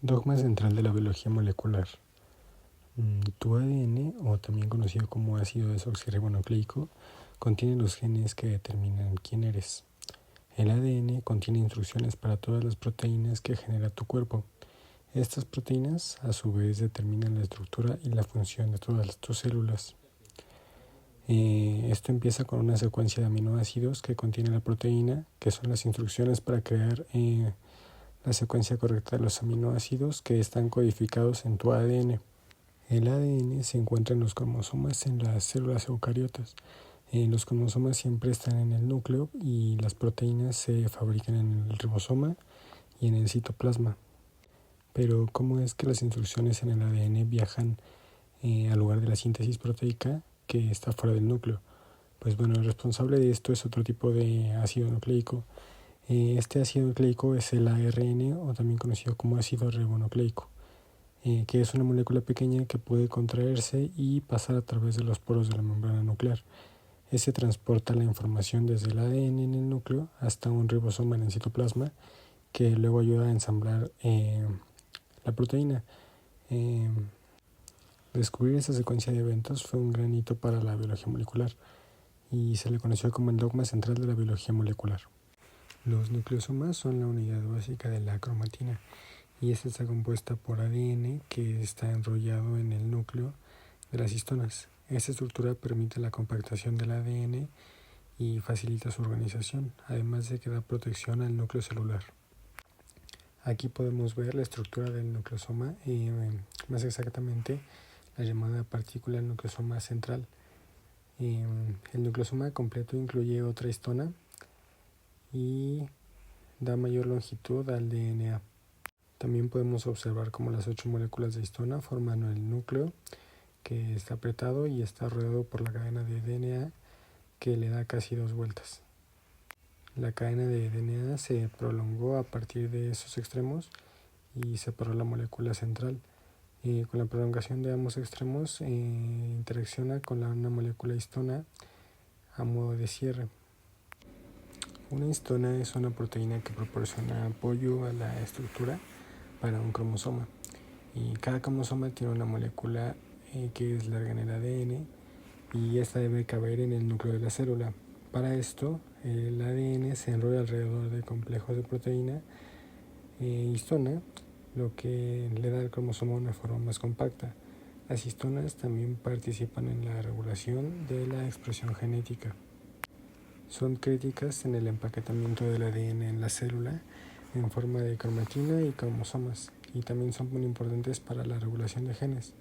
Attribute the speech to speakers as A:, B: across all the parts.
A: Dogma central de la biología molecular. Tu ADN, o también conocido como ácido desoxirribonucleico, contiene los genes que determinan quién eres. El ADN contiene instrucciones para todas las proteínas que genera tu cuerpo. Estas proteínas, a su vez, determinan la estructura y la función de todas tus células. Esto empieza con una secuencia de aminoácidos que contiene la proteína, que son las instrucciones para crear la secuencia correcta de los aminoácidos que están codificados en tu ADN. El ADN se encuentra en los cromosomas en las células eucariotas. Los cromosomas siempre están en el núcleo y las proteínas se fabrican en el ribosoma y en el citoplasma. Pero ¿cómo es que las instrucciones en el ADN viajan al lugar de la síntesis proteica que está fuera del núcleo? Pues bueno, el responsable de esto es otro tipo de ácido nucleico. Este ácido nucleico es el ARN, o también conocido como ácido ribonucleico, que es una molécula pequeña que puede contraerse y pasar a través de los poros de la membrana nuclear. Ese transporta la información desde el ADN en el núcleo hasta un ribosoma en el citoplasma, que luego ayuda a ensamblar la proteína. Descubrir esa secuencia de eventos fue un gran hito para la biología molecular y se le conoció como el dogma central de la biología molecular. Los nucleosomas son la unidad básica de la cromatina y esta está compuesta por ADN que está enrollado en el núcleo de las histonas. Esta estructura permite la compactación del ADN y facilita su organización, además de que da protección al núcleo celular. Aquí podemos ver la estructura del nucleosoma, más exactamente la llamada partícula nucleosoma central. El nucleosoma completo incluye otra histona y da mayor longitud al DNA. También podemos observar cómo las 8 moléculas de histona forman el núcleo, que está apretado y está rodeado por la cadena de DNA que le da casi 2 vueltas. La cadena de DNA se prolongó a partir de esos extremos y separó la molécula central. Con la prolongación de ambos extremos interacciona con una molécula histona a modo de cierre. Una histona es una proteína que proporciona apoyo a la estructura para un cromosoma. Y cada cromosoma tiene una molécula que es larga en el ADN y esta debe caber en el núcleo de la célula. Para esto, el ADN se enrolla alrededor de complejos de proteína histona, lo que le da al cromosoma una forma más compacta. Las histonas también participan en la regulación de la expresión genética. Son críticas en el empaquetamiento del ADN en la célula en forma de cromatina y cromosomas, y también son muy importantes para la regulación de genes.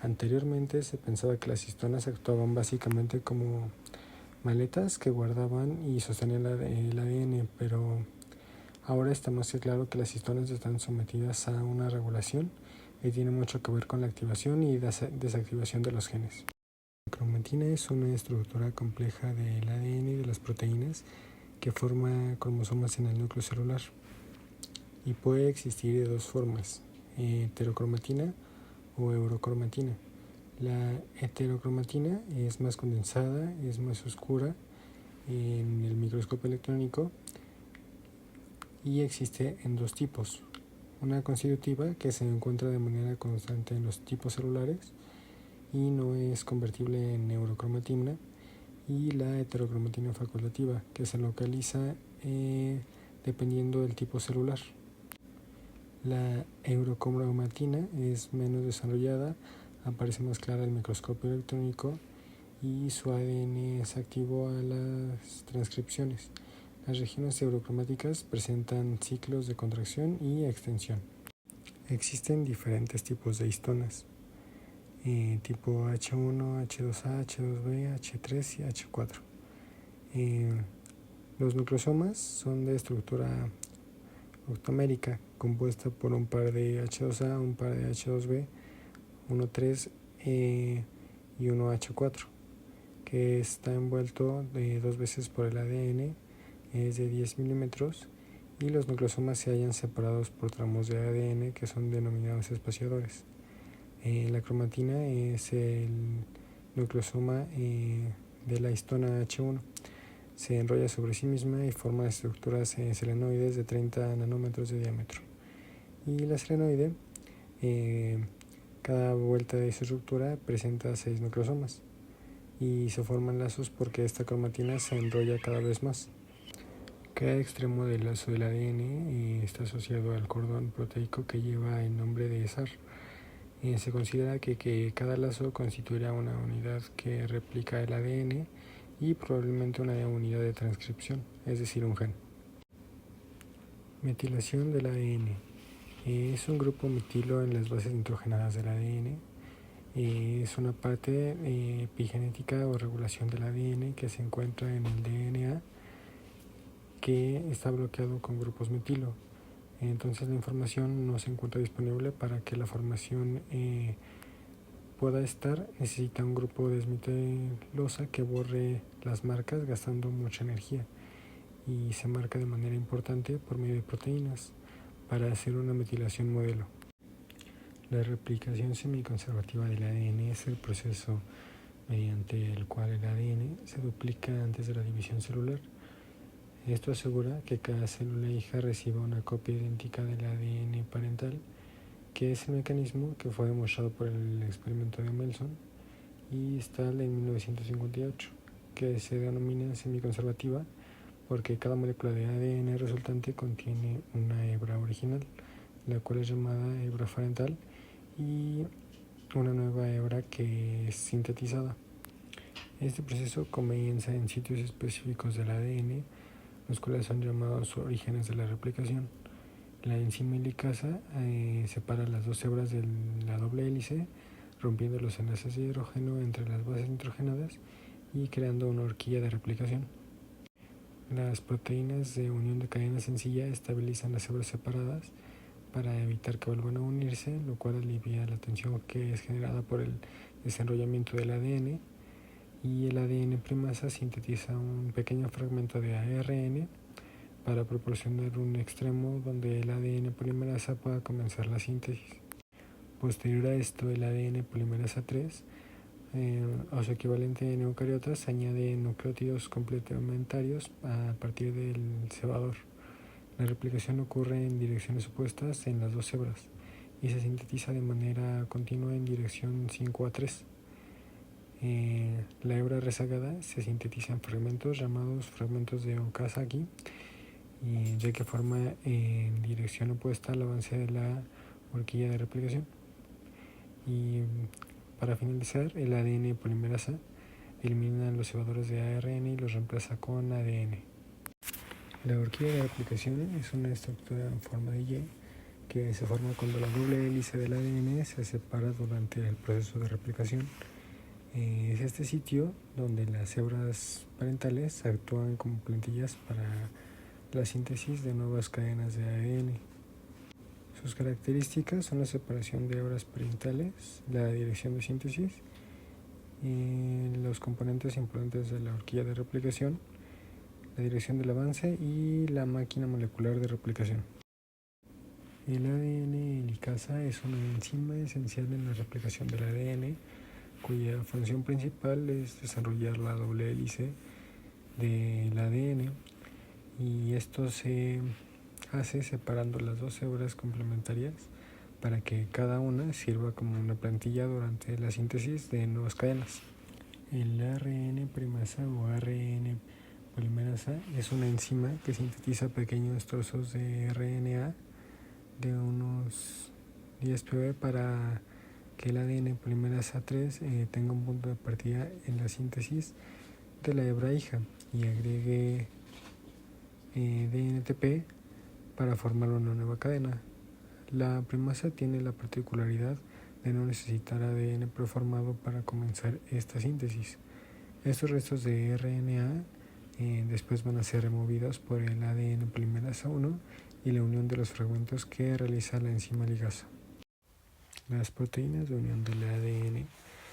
A: Anteriormente se pensaba que las histonas actuaban básicamente como maletas que guardaban y sostenían el ADN, pero ahora está más que claro que las histonas están sometidas a una regulación y tiene mucho que ver con la activación y desactivación de los genes. La cromatina es una estructura compleja del ADN y de las proteínas que forma cromosomas en el núcleo celular y puede existir de dos formas, heterocromatina o eurocromatina. La heterocromatina es más condensada, es más oscura en el microscopio electrónico y existe en dos tipos. Una constitutiva, que se encuentra de manera constante en los tipos celulares y no es convertible en eurocromatina, y la heterocromatina facultativa, que se localiza dependiendo del tipo celular. La eurocromatina es menos desarrollada, aparece más clara al microscopio electrónico y su ADN es activo a las transcripciones. Las regiones eurocromáticas presentan ciclos de contracción y extensión. Existen diferentes tipos de histonas, tipo H1, H2A, H2B, H3 y H4. Los nucleosomas son de estructura octomérica, compuesta por un par de H2A, un par de H2B, 1,3 y 1H4, que está envuelto dos veces por el ADN, es de 10 milímetros, y los nucleosomas se hallan separados por tramos de ADN que son denominados espaciadores. La cromatina es el nucleosoma de la histona H1. Se enrolla sobre sí misma y forma estructuras selenoides de 30 nanómetros de diámetro. Y la selenoide, cada vuelta de su estructura presenta 6 nucleosomas y se forman lazos porque esta cromatina se enrolla cada vez más. Cada extremo del lazo del ADN está asociado al cordón proteico que lleva el nombre de SAR. Se considera que cada lazo constituirá una unidad que replica el ADN y probablemente una unidad de transcripción, es decir, un gen. Metilación del ADN. Es un grupo metilo en las bases nitrogenadas del ADN. Es una parte epigenética o regulación del ADN que se encuentra en el DNA que está bloqueado con grupos metilo. Entonces la información no se encuentra disponible. Para que la formación pueda estar, necesita un grupo desmetilosa que borre las marcas gastando mucha energía y se marca de manera importante por medio de proteínas para hacer una metilación modelo. La replicación semiconservativa del ADN es el proceso mediante el cual el ADN se duplica antes de la división celular. Esto asegura que cada célula hija reciba una copia idéntica del ADN parental, que es el mecanismo que fue demostrado por el experimento de Melson y Stahl en 1958, que se denomina semiconservativa porque cada molécula de ADN resultante contiene una hebra original, la cual es llamada hebra parental, y una nueva hebra que es sintetizada. Este proceso comienza en sitios específicos del ADN, los cuales son llamados orígenes de la replicación. La enzima helicasa separa las dos hebras de la doble hélice, rompiendo los enlaces de hidrógeno entre las bases nitrogenadas y creando una horquilla de replicación. Las proteínas de unión de cadena sencilla estabilizan las hebras separadas para evitar que vuelvan a unirse, lo cual alivia la tensión que es generada por el desenrollamiento del ADN. Y el ADN primasa sintetiza un pequeño fragmento de ARN para proporcionar un extremo donde el ADN polimerasa pueda comenzar la síntesis. Posterior a esto, el ADN polimerasa 3 o su equivalente en eucariotas añade nucleótidos complementarios a partir del cebador. La replicación ocurre en direcciones opuestas en las dos hebras y se sintetiza de manera continua en dirección 5 a 3. La hebra rezagada se sintetiza en fragmentos llamados fragmentos de Okazaki, ya que forma en dirección opuesta al avance de la horquilla de replicación. Y para finalizar, el ADN polimerasa elimina los cebadores de ARN y los reemplaza con ADN. La horquilla de replicación es una estructura en forma de Y que se forma cuando la doble hélice del ADN se separa durante el proceso de replicación. Es este sitio donde las hebras parentales actúan como plantillas para la síntesis de nuevas cadenas de ADN. Sus características son la separación de hebras parentales, la dirección de síntesis, los componentes importantes de la horquilla de replicación, la dirección del avance y la máquina molecular de replicación. El ADN helicasa es una enzima esencial en la replicación del ADN, cuya función principal es desarrollar la doble hélice del ADN, y esto se hace separando las dos hebras complementarias para que cada una sirva como una plantilla durante la síntesis de nuevas cadenas. El ARN primasa o ARN polimerasa es una enzima que sintetiza pequeños trozos de RNA de unos 10 ppb para que el ADN polimerasa 3 tenga un punto de partida en la síntesis de la hebra hija y agregue DNTP para formar una nueva cadena. La primasa tiene la particularidad de no necesitar ADN preformado para comenzar esta síntesis. Estos restos de RNA después van a ser removidos por el ADN polimerasa 1 y la unión de los fragmentos que realiza la enzima ligasa. Las proteínas de unión del ADN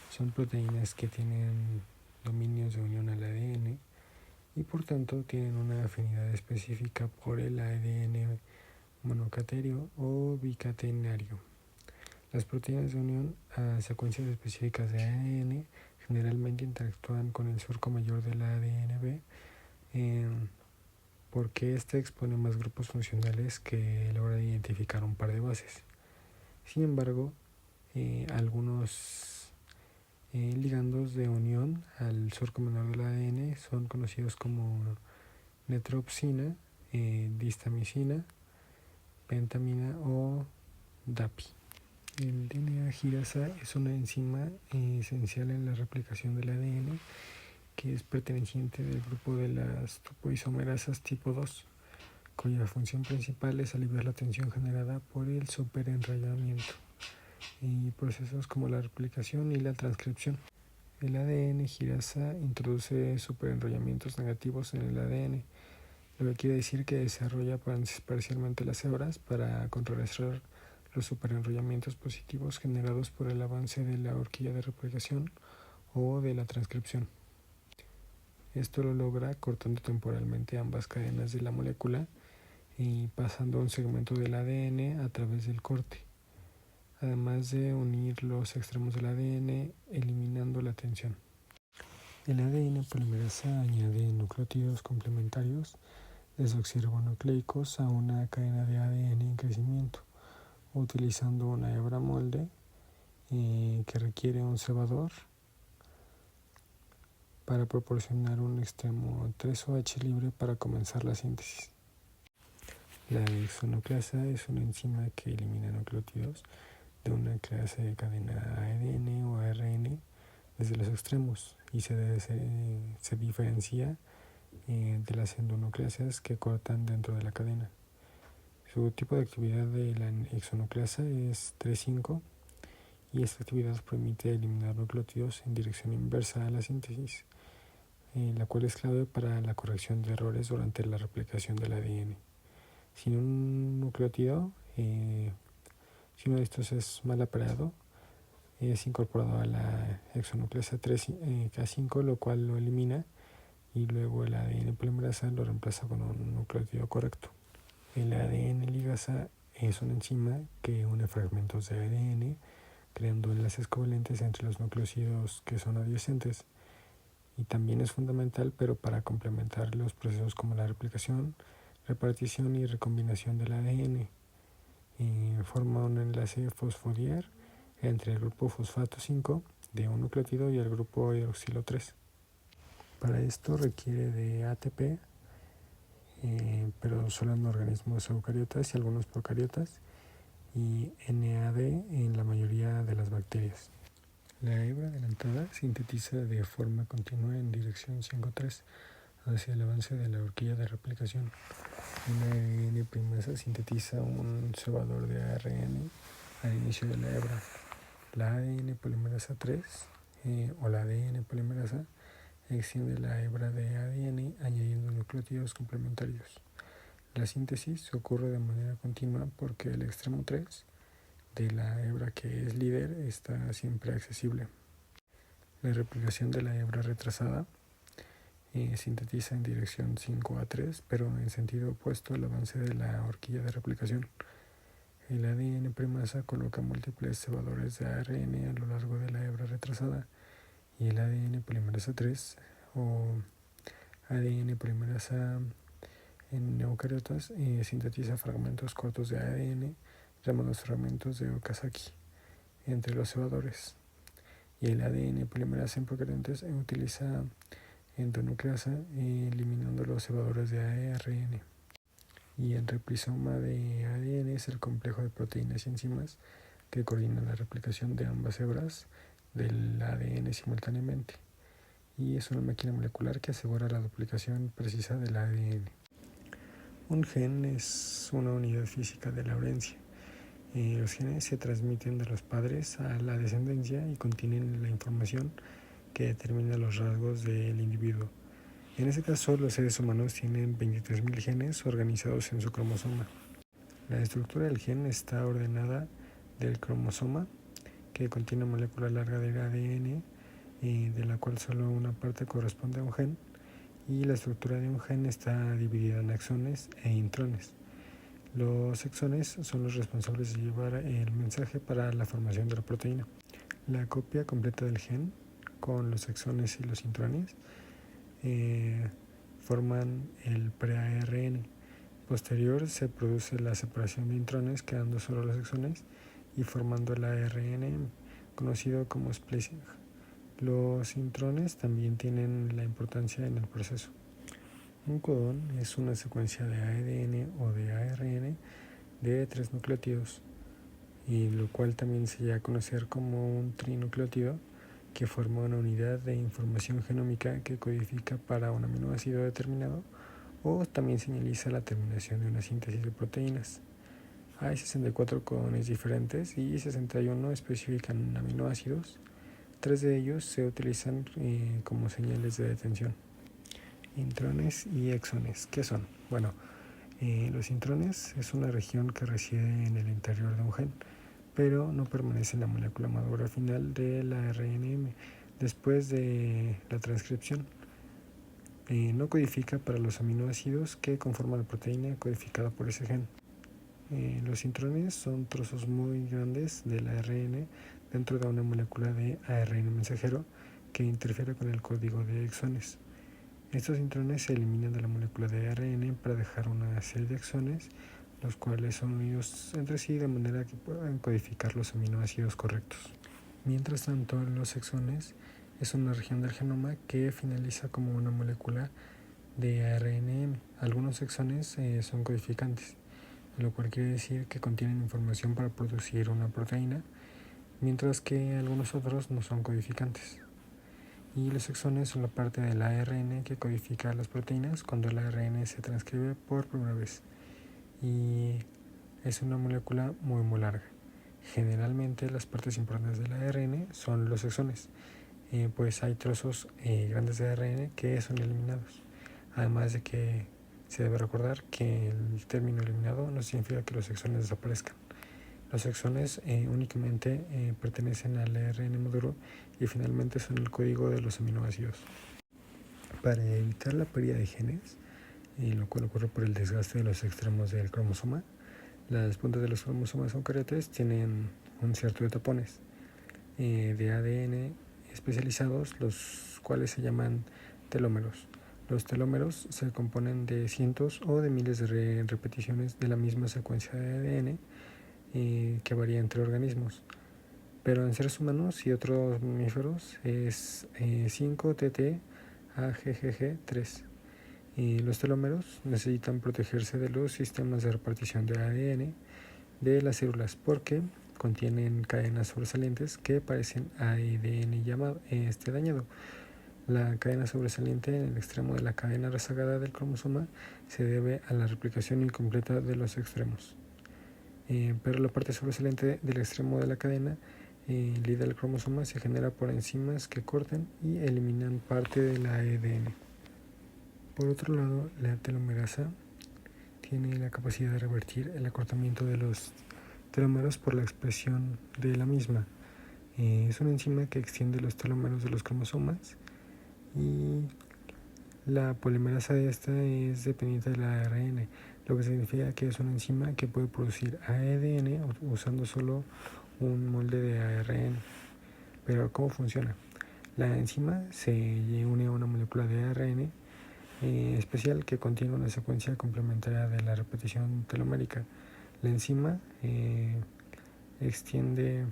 A: son proteínas que tienen dominios de unión al ADN y por tanto tienen una afinidad específica por el ADN monocatenio o bicatenario. Las proteínas de unión a secuencias específicas de ADN generalmente interactúan con el surco mayor del ADNB porque este expone más grupos funcionales que logra identificar un par de bases. Sin embargo, algunos ligandos de unión al surco menor del ADN son conocidos como netropsina, distamicina, pentamina o DAPI. El DNA girasa es una enzima esencial en la replicación del ADN que es perteneciente del grupo de las topoisomerasas tipo 2, cuya función principal es aliviar la tensión generada por el superenrollamiento y procesos como la replicación y la transcripción. El ADN girasa introduce superenrollamientos negativos en el ADN, lo que quiere decir que desarrolla parcialmente las hebras para contrarrestar los superenrollamientos positivos generados por el avance de la horquilla de replicación o de la transcripción. Esto lo logra cortando temporalmente ambas cadenas de la molécula y pasando un segmento del ADN a través del corte, además de unir los extremos del ADN eliminando la tensión. El ADN polimerasa añade nucleótidos complementarios desoxirribonucleicos a una cadena de ADN en crecimiento, utilizando una hebra molde que requiere un cebador para proporcionar un extremo 3OH libre para comenzar la síntesis. La hexonucleasa es una enzima que elimina nucleótidos de una clase de cadena ADN o ARN desde los extremos y se diferencia de las endonucleasas que cortan dentro de la cadena. Su tipo de actividad de la hexonucleasa es 3,5 y esta actividad permite eliminar nucleótidos en dirección inversa a la síntesis, la cual es clave para la corrección de errores durante la replicación del ADN. Sin un nucleótido, si uno de estos es mal apareado, es incorporado a la hexonucleasa 3K5, lo cual lo elimina y luego el ADN polimerasa lo reemplaza con un nucleótido correcto. El ADN ligasa es una enzima que une fragmentos de ADN creando enlaces covalentes entre los nucleósidos que son adyacentes y también es fundamental pero para complementar los procesos como la replicación, repartición y recombinación del ADN. Forma un enlace fosfodiar entre el grupo fosfato 5 de un nucleótido y el grupo hidroxilo 3. Para esto requiere de ATP, pero solo en organismos eucariotas y algunos procariotas, y NAD en la mayoría de las bacterias. La hebra adelantada sintetiza de forma continua en dirección 5,3 hacia el avance de la horquilla de replicación. Una ADN primasa sintetiza un cebador de ARN al inicio de la hebra. La ADN polimerasa 3 o la ADN polimerasa extiende la hebra de ADN añadiendo nucleótidos complementarios. La síntesis ocurre de manera continua porque el extremo 3 de la hebra que es líder está siempre accesible. La replicación de la hebra retrasada sintetiza en dirección 5A3, pero en sentido opuesto al avance de la horquilla de replicación. El ADN primasa coloca múltiples cebadores de ARN a lo largo de la hebra retrasada y el ADN polimerasa 3 o ADN polimerasa en eucariotas sintetiza fragmentos cortos de ADN llamados fragmentos de Okazaki entre los cebadores. Y el ADN polimerasa en procariontes utiliza endonucleasa eliminando los cebadores de ARN. Y el replisoma de ADN es el complejo de proteínas y enzimas que coordinan la replicación de ambas hebras del ADN simultáneamente. Y es una máquina molecular que asegura la duplicación precisa del ADN. Un gen es una unidad física de la herencia. Los genes se transmiten de los padres a la descendencia y contienen la información que determina los rasgos del individuo. En este caso, los seres humanos tienen 23.000 genes organizados en su cromosoma. La estructura del gen está ordenada del cromosoma, que contiene una molécula larga del ADN, de la cual solo una parte corresponde a un gen, y la estructura de un gen está dividida en axones e intrones. Los exones son los responsables de llevar el mensaje para la formación de la proteína. La copia completa del gen, con los exones y los intrones, forman el pre-ARN. Posterior se produce la separación de intrones, quedando solo los exones y formando el ARN, conocido como splicing. Los intrones también tienen la importancia en el proceso. Un codón es una secuencia de ADN o de ARN de 3 nucleótidos, y lo cual también se llega a conocer como un trinucleótido, que forma una unidad de información genómica que codifica para un aminoácido determinado o también señaliza la terminación de una síntesis de proteínas. Hay 64 codones diferentes y 61 especifican aminoácidos. 3 de ellos se utilizan como señales de detención. Intrones y exones, ¿qué son? Bueno, los intrones es una región que reside en el interior de un gen, pero no permanece en la molécula madura final de la RNM después de la transcripción. No codifica para los aminoácidos que conforman la proteína codificada por ese gen. Los intrones son trozos muy grandes del ARN dentro de una molécula de ARN mensajero que interfiere con el código de exones. Estos intrones se eliminan de la molécula de ARN para dejar una serie de exones, los cuales son unidos entre sí de manera que puedan codificar los aminoácidos correctos. Mientras tanto, los exones es una región del genoma que finaliza como una molécula de ARNM. Algunos exones son codificantes, lo cual quiere decir que contienen información para producir una proteína, mientras que algunos otros no son codificantes. Y los exones son la parte del ARN que codifica las proteínas cuando el ARN se transcribe por primera vez. Y es una molécula muy larga. Generalmente las partes importantes del ARN son los exones, pues hay trozos grandes de ARN que son eliminados. Además de que se debe recordar que el término eliminado no significa que los exones desaparezcan. Los exones únicamente pertenecen al ARN maduro y finalmente son el código de los aminoácidos. Para evitar la pérdida de genes, lo cual ocurre por el desgaste de los extremos del cromosoma, las puntas de los cromosomas eucariotes tienen un cierto de tapones de ADN especializados, los cuales se llaman telómeros. Los telómeros se componen de cientos o de miles de repeticiones de la misma secuencia de ADN que varía entre organismos, pero en seres humanos y otros mamíferos es 5TT-AGGG3. Los telómeros necesitan protegerse de los sistemas de repartición de ADN de las células porque contienen cadenas sobresalientes que parecen ADN dañado. La cadena sobresaliente en el extremo de la cadena rezagada del cromosoma se debe a la replicación incompleta de los extremos. Pero la parte sobresaliente del extremo de la cadena líder del cromosoma se genera por enzimas que cortan y eliminan parte del ADN. Por otro lado, la telomerasa tiene la capacidad de revertir el acortamiento de los telómeros por la expresión de la misma. Es una enzima que extiende los telómeros de los cromosomas y la polimerasa de esta es dependiente del ARN, lo que significa que es una enzima que puede producir ADN usando solo un molde de ARN. Pero ¿cómo funciona? La enzima se une a una molécula de ARN especial que contiene una secuencia complementaria de la repetición telomérica. La enzima extiende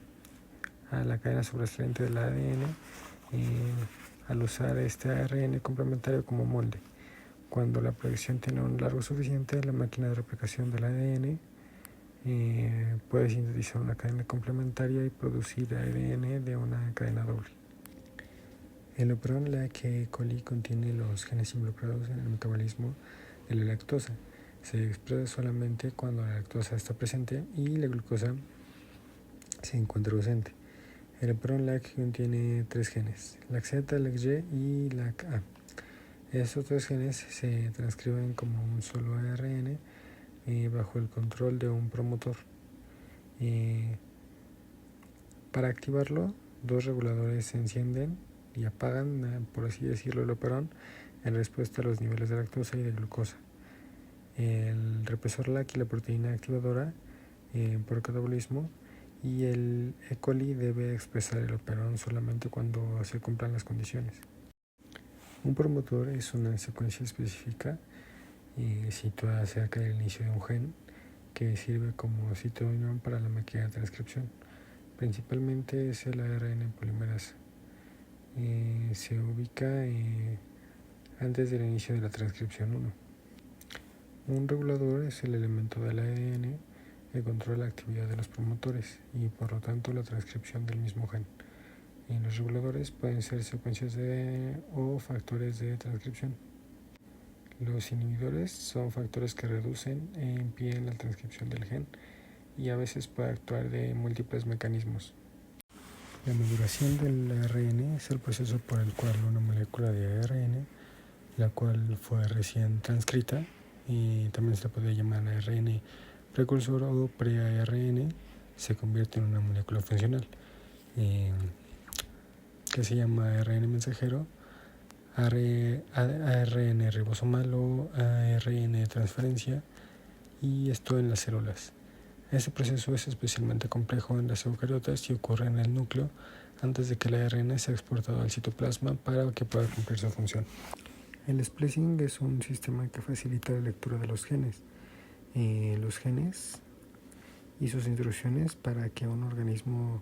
A: a la cadena sobresaliente del ADN al usar este ARN complementario como molde. Cuando la proyección tiene un largo suficiente, la máquina de replicación del ADN puede sintetizar una cadena complementaria y producir ADN de una cadena doble. El operón LAC-E. coli contiene los genes involucrados en el metabolismo de la lactosa. Se expresa solamente cuando la lactosa está presente y la glucosa se encuentra ausente. El operón LAC contiene 3 genes, LAC-Z, LAC-Y y LAC-A. Estos 3 genes se transcriben como un solo ARN bajo el control de un promotor. Para activarlo, 2 reguladores se encienden y apagan, por así decirlo, el operón en respuesta a los niveles de lactosa y de glucosa. El represor LAC y la proteína activadora por catabolismo, y el E. coli debe expresar el operón solamente cuando se cumplan las condiciones. Un promotor es una secuencia específica situada cerca del inicio de un gen que sirve como sitio de unión para la máquina de transcripción. Principalmente es el ARN polimerasa. Se ubica antes del inicio de la transcripción 1. Un regulador es el elemento del ADN que controla la actividad de los promotores y por lo tanto la transcripción del mismo gen. Los reguladores pueden ser secuencias de ADN o factores de transcripción. Los inhibidores son factores que reducen e impiden la transcripción del gen y a veces puede actuar de múltiples mecanismos. La maduración del ARN es el proceso por el cual una molécula de ARN, la cual fue recién transcrita, y también se le puede llamar ARN precursor o pre-ARN, se convierte en una molécula funcional, que se llama ARN mensajero, ARN ribosomal o ARN de transferencia, y esto en las células. Este proceso es especialmente complejo en las eucariotas y ocurre en el núcleo antes de que el ARN sea exportado al citoplasma para que pueda cumplir su función. El splicing es un sistema que facilita la lectura de los genes. Los genes y sus instrucciones para que un organismo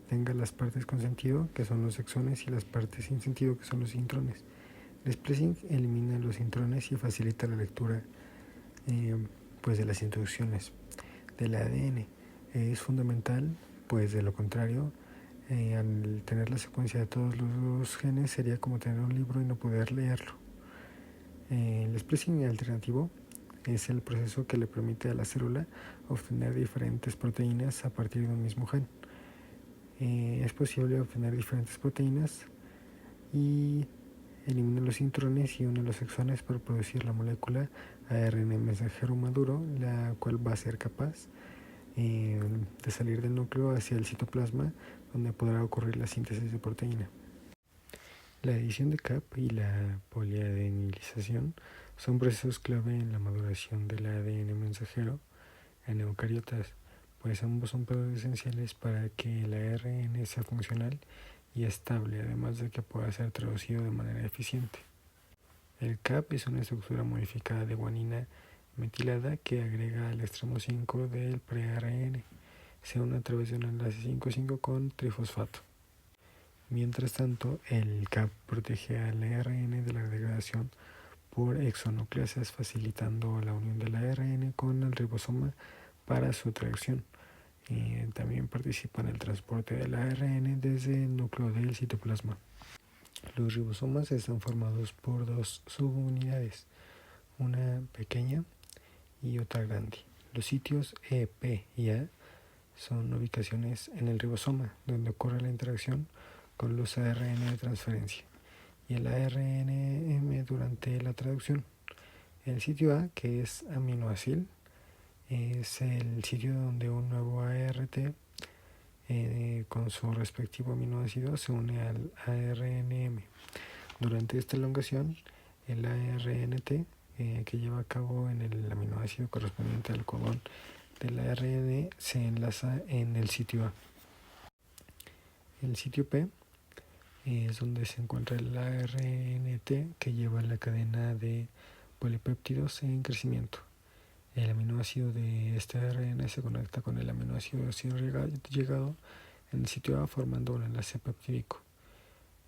A: tenga las partes con sentido, que son los exones, y las partes sin sentido, que son los intrones. El splicing elimina los intrones y facilita la lectura de las instrucciones del ADN. Es fundamental, pues de lo contrario, al tener la secuencia de todos los genes sería como tener un libro y no poder leerlo. El splicing alternativo es el proceso que le permite a la célula obtener diferentes proteínas a partir de un mismo gen. Es posible obtener diferentes proteínas y elimina los intrones y une los exones para producir la molécula ARN mensajero maduro, la cual va a ser capaz de salir del núcleo hacia el citoplasma, donde podrá ocurrir la síntesis de proteína. La edición de CAP y la poliadenilización son procesos clave en la maduración del ADN mensajero en eucariotas, pues ambos son pasos esenciales para que el ARN sea funcional y estable, además de que pueda ser traducido de manera eficiente. El CAP es una estructura modificada de guanina metilada que agrega al extremo 5 del pre-ARN. Se une a través de un enlace 5,5 con trifosfato. Mientras tanto, el CAP protege al ARN de la degradación por exonucleasas, facilitando la unión del ARN con el ribosoma para su tracción. También participa en el transporte del ARN desde el núcleo del citoplasma. Los ribosomas están formados por dos subunidades, una pequeña y otra grande. Los sitios E, P y A son ubicaciones en el ribosoma, donde ocurre la interacción con los ARN de transferencia y el ARNM durante la traducción. El sitio A, que es aminoácil, es el sitio donde un nuevo ART con su respectivo aminoácido se une al ARNM. Durante esta elongación, el ARNT que lleva a cabo en el aminoácido correspondiente al codón del ARN se enlaza en el sitio A. El sitio P es donde se encuentra el ARNT que lleva la cadena de polipéptidos en crecimiento. El aminoácido de este ARN se conecta con el aminoácido recién llegado en el sitio A formando un enlace peptídico.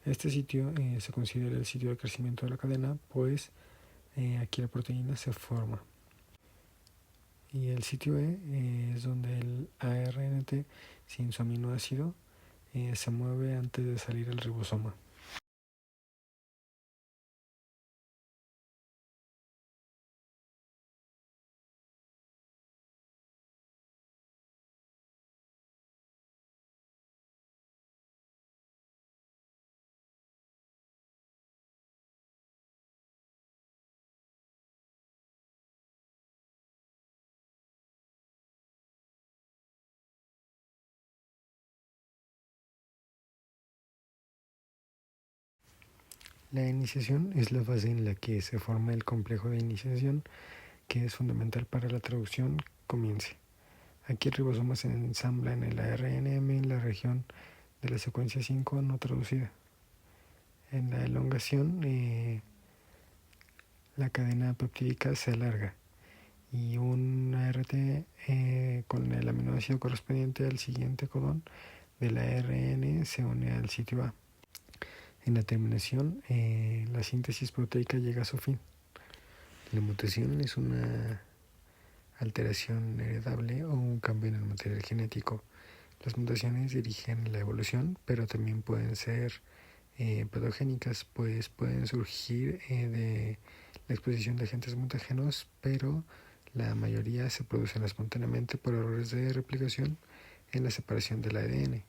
A: Este sitio se considera el sitio de crecimiento de la cadena, pues aquí la proteína se forma. Y el sitio E es donde el ARNT sin su aminoácido se mueve antes de salir al ribosoma. La iniciación es la fase en la que se forma el complejo de iniciación, que es fundamental para la traducción comience. Aquí el ribosoma se ensambla en el ARNM en la región de la secuencia 5 no traducida. En la elongación, la cadena peptídica se alarga y un ART con el aminoácido correspondiente al siguiente codón del ARN se une al sitio A. En la terminación, la síntesis proteica llega a su fin. La mutación es una alteración heredable o un cambio en el material genético. Las mutaciones dirigen la evolución, pero también pueden ser patogénicas, pues pueden surgir de la exposición de agentes mutagénos, pero la mayoría se producen espontáneamente por errores de replicación en la separación del ADN.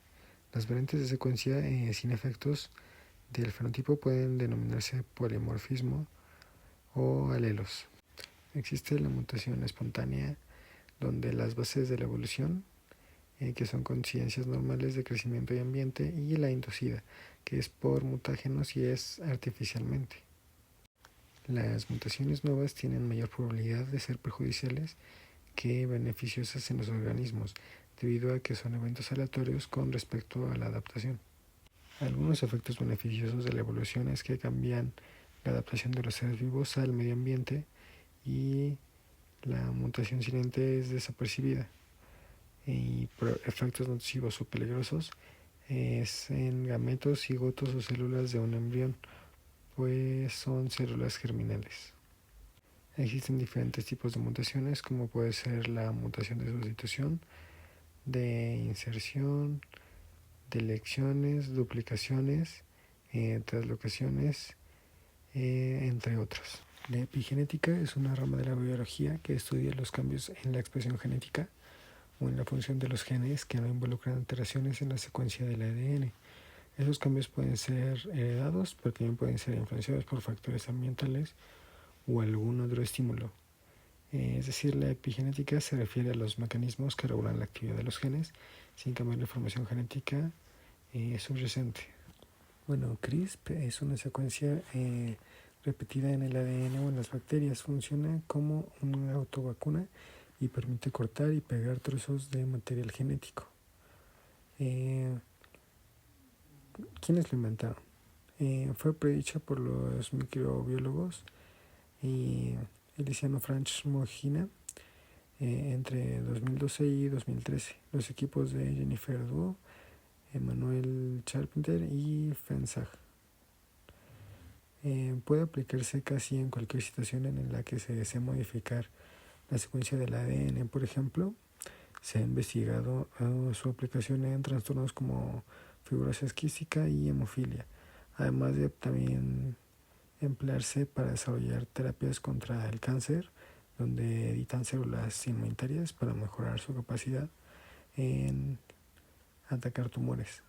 A: Las variantes de secuencia sin efectos del fenotipo pueden denominarse polimorfismo o alelos. Existe la mutación espontánea, donde las bases de la evolución, que son coincidencias normales de crecimiento y ambiente, y la inducida, que es por mutágenos y es artificialmente. Las mutaciones nuevas tienen mayor probabilidad de ser perjudiciales que beneficiosas en los organismos, debido a que son eventos aleatorios con respecto a la adaptación. Algunos efectos beneficiosos de la evolución es que cambian la adaptación de los seres vivos al medio ambiente y la mutación silente es desapercibida. Y por efectos nocivos o peligrosos es en gametos, cigotos o células de un embrión, pues son células germinales. Existen diferentes tipos de mutaciones, como puede ser la mutación de sustitución, de inserción, delecciones, duplicaciones, translocaciones, entre otros. La epigenética es una rama de la biología que estudia los cambios en la expresión genética o en la función de los genes que no involucran alteraciones en la secuencia del ADN. Esos cambios pueden ser heredados, pero también pueden ser influenciados por factores ambientales o algún otro estímulo. Es decir, la epigenética se refiere a los mecanismos que regulan la actividad de los genes sin cambiar la información genética subyacente. Bueno, CRISP es una secuencia repetida en el ADN o en las bacterias. Funciona como una autovacuna y permite cortar y pegar trozos de material genético. ¿Quiénes lo inventaron? Fue predicha por los microbiólogos Elisiano Franch Mojina entre 2012 y 2013. Los equipos de Jennifer Duo, Emmanuel Charpentier y Fensag. Puede aplicarse casi en cualquier situación en la que se desee modificar la secuencia del ADN. Por ejemplo, se ha investigado su aplicación en trastornos como fibrosis quística y hemofilia, además de también emplearse para desarrollar terapias contra el cáncer, donde editan células inmunitarias para mejorar su capacidad en atacar tumores.